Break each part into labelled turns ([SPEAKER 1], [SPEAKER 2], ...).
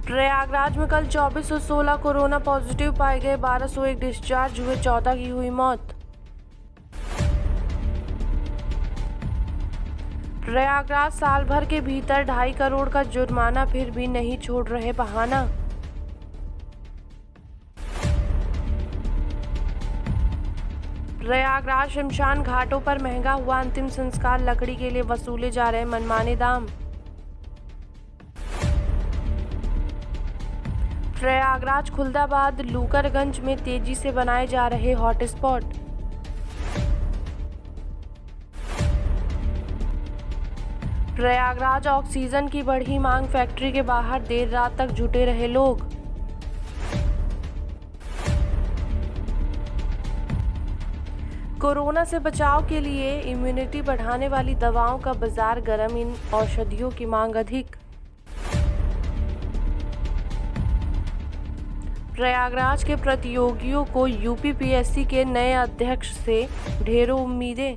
[SPEAKER 1] प्रयागराज में कल 2416 corona positive पाए गए, 1201 डिस्चार्ज हुए, 14 की हुई मौत। प्रयागराज साल भर के भीतर 2.5 करोड़ का जुर्माना, फिर भी नहीं छोड़ रहे बहाना। प्रयागराज शमशान घाटों पर महंगा हुआ अंतिम संस्कार, लकड़ी के लिए वसूले जा रहे मनमाने दाम। प्रयागराज खुलदाबाद लूकरगंज में तेजी से बनाए जा रहे हॉटस्पॉट। प्रयागराज ऑक्सीजन की बढ़ी मांग, फैक्ट्री के बाहर देर रात तक जुटे रहे लोग। कोरोना से बचाव के लिए इम्यूनिटी बढ़ाने वाली दवाओं का बाजार गर्म, इन औषधियों की मांग अधिक। प्रयागराज के प्रतियोगियों को यूपीपीएससी के नए अध्यक्ष से ढेरों उम्मीदें।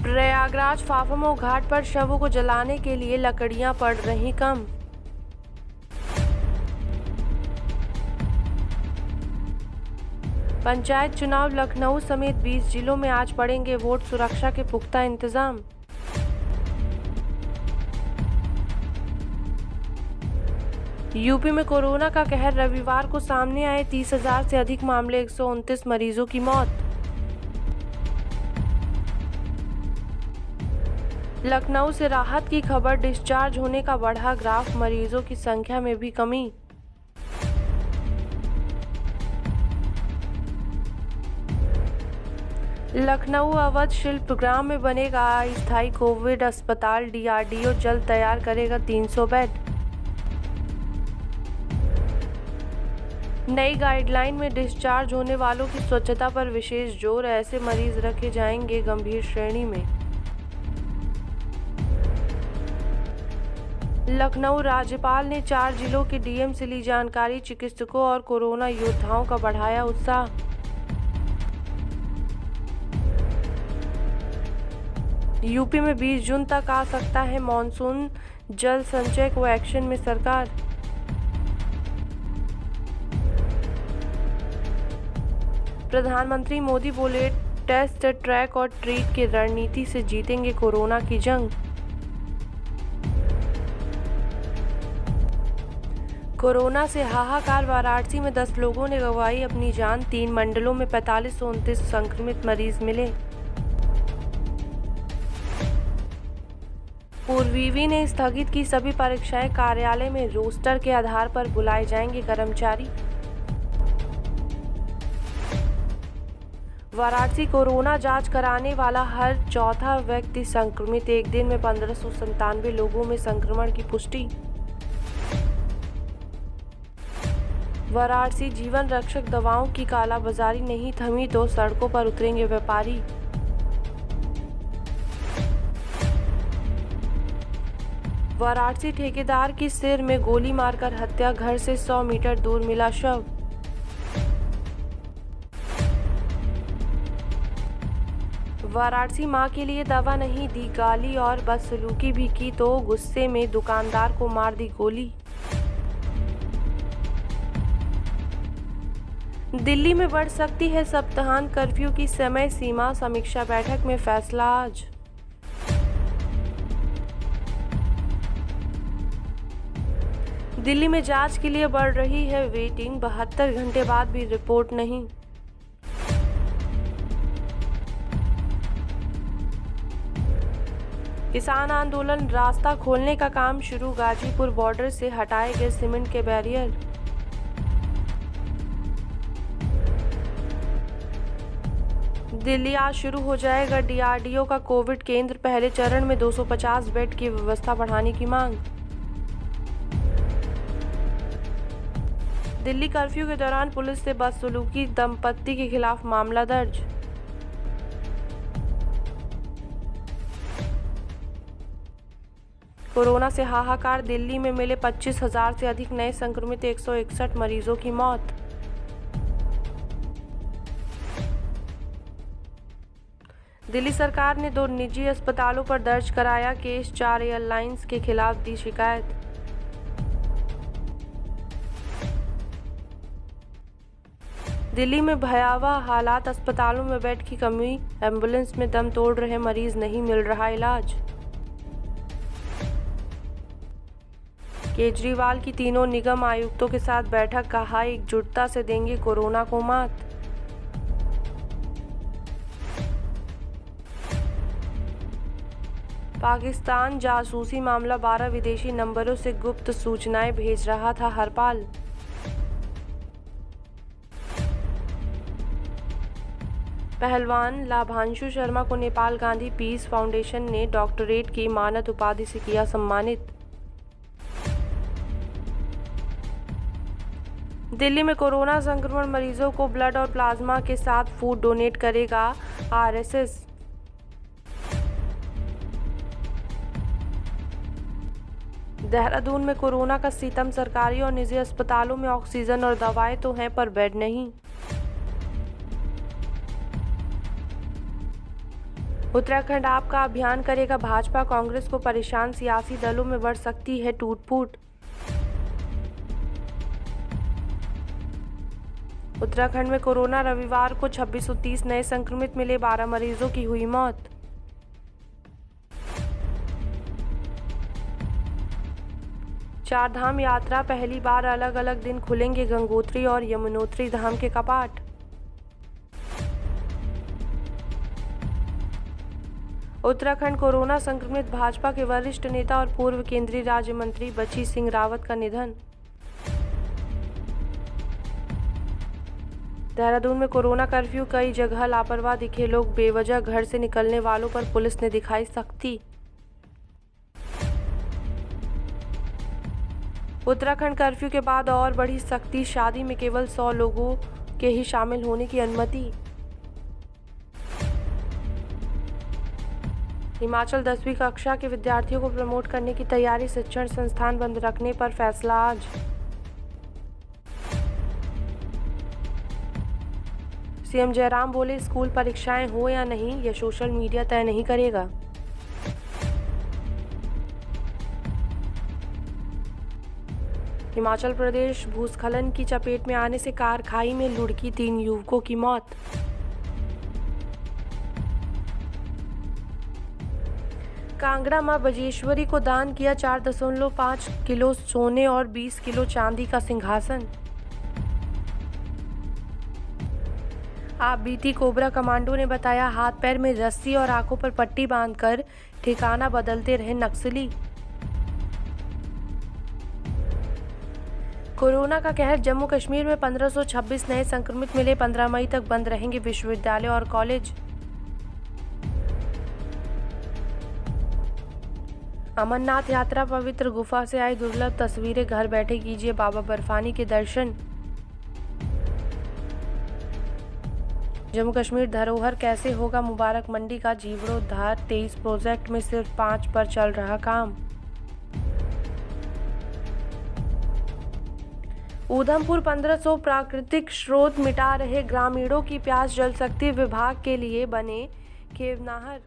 [SPEAKER 1] प्रयागराज फाफमो घाट पर शवों को जलाने के लिए लकड़ियां पड़ रही कम। पंचायत चुनाव लखनऊ समेत 20 जिलों में आज पड़ेंगे वोट, सुरक्षा के पुख्ता इंतजाम। यूपी में कोरोना का कहर, रविवार को सामने आए 30,000 से अधिक मामले, 129 मरीजों की मौत। लखनऊ से राहत की खबर, डिस्चार्ज होने का बढ़ा ग्राफ, मरीजों की संख्या में भी कमी। लखनऊ अवध शिल्पग्राम में बनेगा अस्थायी कोविड अस्पताल, डीआरडीओ जल्द तैयार करेगा 300 बेड। नई गाइडलाइन में डिस्चार्ज होने वालों की स्वच्छता पर विशेष जोर, ऐसे मरीज रखे जाएंगे गंभीर श्रेणी में। लखनऊ राज्यपाल ने 4 जिलों के डीएम से ली जानकारी, चिकित्सकों और कोरोना योद्धाओं का बढ़ाया उत्साह। यूपी में 20 जून तक आ सकता है मॉनसून, जल संचय को एक्शन में सरकार। प्रधानमंत्री मोदी बोले, टेस्ट, ट्रैक और ट्रीट की रणनीति से जीतेंगे कोरोना की जंग। कोरोना से हाहाकार, वाराणसी में 10 लोगों ने गंवाई अपनी जान, 3 मंडलों में 4529 संक्रमित मरीज मिले। पूर्वीवी ने स्थगित की सभी परीक्षाएं, कार्यालय में रोस्टर के आधार पर बुलाए जाएंगे कर्मचारी। वाराणसी कोरोना जांच कराने वाला हर चौथा व्यक्ति संक्रमित, एक दिन में 1597 लोगों में संक्रमण की पुष्टि। वाराणसी जीवन रक्षक दवाओं की कालाबाजारी नहीं थमी तो सड़कों पर उतरेंगे व्यापारी। वाराणसी ठेकेदार की सिर में गोली मारकर हत्या, घर से 100 मीटर दूर मिला शव। वाराणसी मां के लिए दवा नहीं दी गाली और बदसलूकी भी की तो गुस्से में दुकानदार को मार दी गोली। दिल्ली में बढ़ सकती है सप्ताहांत कर्फ्यू की समय सीमा, समीक्षा बैठक में फैसला आज। दिल्ली में जांच के लिए बढ़ रही है वेटिंग, 72 घंटे बाद भी रिपोर्ट नहीं। किसान आंदोलन, रास्ता खोलने का काम शुरू, गाजीपुर बॉर्डर से हटाए गए सीमेंट के बैरियर। दिल्ली आज शुरू हो जाएगा डीआरडीओ का कोविड केंद्र, पहले चरण में 250 बेड की व्यवस्था बढ़ाने की मांग। दिल्ली कर्फ्यू के दौरान पुलिस से बदसलूकी, दंपत्ति के खिलाफ मामला दर्ज। कोरोना से हाहाकार, दिल्ली में मिले 25,000 से अधिक नए संक्रमित, 161 मरीजों की मौत। दिल्ली सरकार ने 2 निजी अस्पतालों पर दर्ज कराया केस, 4 एयरलाइंस के खिलाफ दी शिकायत। दिल्ली में भयावह हालात, अस्पतालों में बेड की कमी, एम्बुलेंस में दम तोड़ रहे मरीज, नहीं मिल रहा इलाज। केजरीवाल की तीनों निगम आयुक्तों के साथ बैठक, कहा एकजुटता से देंगे कोरोना को मात। पाकिस्तान जासूसी मामला, 12 विदेशी नंबरों से गुप्त सूचनाएं भेज रहा था हरपाल। पहलवान लाभांशु शर्मा को नेपाल गांधी पीस फाउंडेशन ने डॉक्टरेट की मानद उपाधि से किया सम्मानित। दिल्ली में कोरोना संक्रमण मरीजों को ब्लड और प्लाज्मा के साथ फूड डोनेट करेगा आरएसएस। देहरादून में कोरोना का सितम, सरकारी और निजी अस्पतालों में ऑक्सीजन और दवाएं तो हैं पर बेड नहीं। उत्तराखंड आपका अभियान करेगा भाजपा, कांग्रेस को परेशान, सियासी दलों में बढ़ सकती है टूट-फूट। उत्तराखंड में कोरोना, रविवार को 2630 नए संक्रमित मिले, 12 मरीजों की हुई मौत। चारधाम यात्रा, पहली बार अलग अलग दिन खुलेंगे गंगोत्री और यमुनोत्री धाम के कपाट। उत्तराखंड कोरोना संक्रमित, भाजपा के वरिष्ठ नेता और पूर्व केंद्रीय राज्य मंत्री बची सिंह रावत का निधन। देहरादून में कोरोना कर्फ्यू, कई जगह लापरवाह दिखे लोग, बेवजह घर से निकलने वालों पर पुलिस ने दिखाई सख्ती। उत्तराखंड कर्फ्यू के बाद और बढ़ी सख्ती, शादी में केवल 100 लोगों के ही शामिल होने की अनुमति। हिमाचल 10वीं कक्षा के विद्यार्थियों को प्रमोट करने की तैयारी, शिक्षण संस्थान बंद रखने पर फैसला आज। सीएम जयराम बोले, स्कूल परीक्षाएं हो या नहीं, यह सोशल मीडिया तय नहीं करेगा। हिमाचल प्रदेश भूस्खलन की चपेट में आने से कार खाई में लुढ़की, 3 युवकों की मौत। कांगड़ा मां बजेश्वरी को दान किया 4.5 किलो सोने और 20 किलो चांदी का सिंहासन। बीती कोबरा कमांडो ने बताया, हाथ पैर में रस्सी और आंखों पर पट्टी बांधकर ठिकाना बदलते रहे नक्सली। कोरोना का कहर, जम्मू कश्मीर में 1526 नए संक्रमित मिले, 15 मई तक बंद रहेंगे विश्वविद्यालय और कॉलेज। अमरनाथ यात्रा, पवित्र गुफा से आई दुर्लभ तस्वीरें, घर बैठे कीजिए बाबा बर्फानी के दर्शन। जम्मू कश्मीर धरोहर कैसे होगा मुबारक मंडी का जीर्णोद्धार, 23 प्रोजेक्ट में सिर्फ 5 पर चल रहा काम। ऊधमपुर 1500 प्राकृतिक स्रोत मिटा रहे ग्रामीणों की प्यास जल सकती, विभाग के लिए बने केवनाहर।